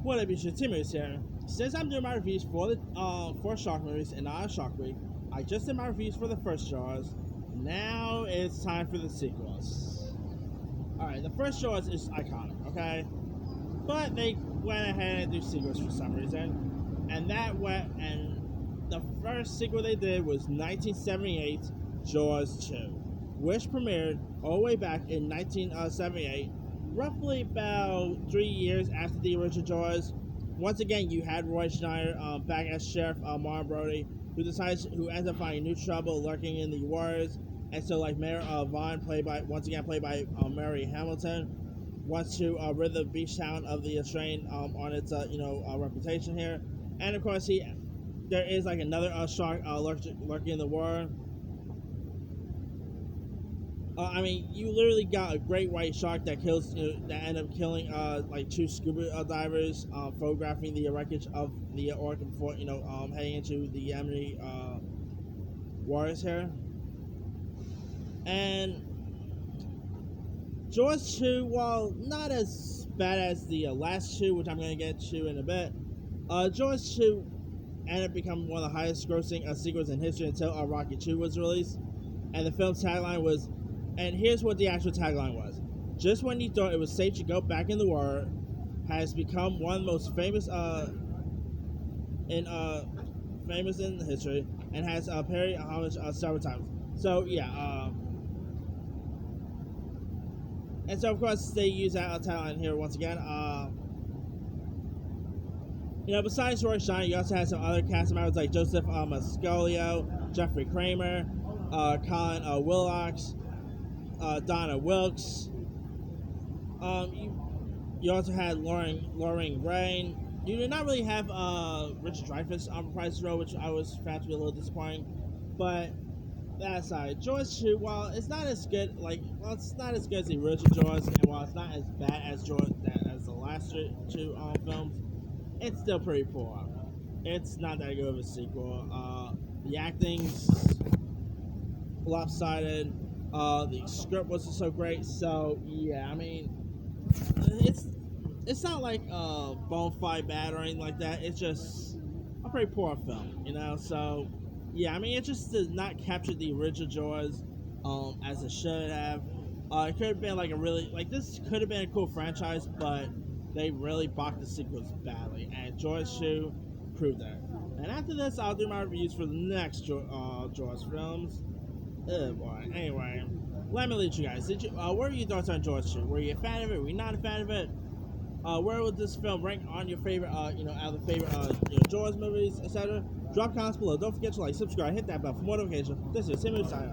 What up, YouTube? Timmy's here. Since I'm doing my reviews for the for Shark movies and not a Shark Week, I just did my reviews for the first Jaws. Now it's time for the sequels. Alright, the first Jaws is iconic, okay? But they went ahead and do sequels for some reason. And the first sequel they did was 1978 Jaws 2, which premiered all the way back in 1978. Roughly about 3 years after the original Jaws. Once again, you had Roy Schneider back as Sheriff Marlon Brody, who ends up finding new trouble lurking in the waters, and so like Mayor Vaughn, played by Mary Hamilton, wants to rid the beach town of the strain on its reputation here, and of course there is like another shark lurking in the water. I mean, you literally got a great white shark that end up killing like two scuba divers, photographing the wreckage of the orca before heading into the Amity waters here. And Jaws 2, while not as bad as the last two, which I'm going to get to in a bit, Jaws 2 ended up becoming one of the highest grossing sequels in history until Rocky 2 was released. And the film's tagline was, and here's what the actual tagline was: just when you thought it was safe to go back in the water, has become one of the most famous in history, and has paid homage several times. So yeah, and so of course they use that tagline here once again. Besides Roy Schneider, you also had some other cast members like Joseph Mascolio, Jeffrey Kramer, Colin Wilcox, Donna Wilkes. You also had Lauren Rain. You did not really have Richard Dreyfuss on Price's Row, which I was found to be a little disappointing. But that aside, Jaws 2, while it's not as good, it's not as good as the original Jaws, and while it's not as bad as the last two films, it's still pretty poor. It's not that good of a sequel. The acting's lopsided. The script wasn't so great, so yeah, I mean, it's not like Bonafide bad or anything like that. It's just a pretty poor film, So yeah, I mean, it just did not capture the original Jaws as it should have. It could have been this could have been a cool franchise, but they really balked the sequels badly, and Jaws 2 proved that. And after this, I'll do my reviews for the next Jaws films. Oh boy. Anyway, let me lead you guys. What were your thoughts on Jaws 2? Were you a fan of it? Were you not a fan of it? Where would this film rank on your favorite, out of the favorite, Jaws movies, etc.? Drop comments below. Don't forget to like, subscribe, hit that bell for more notifications. This is Timmy signing off.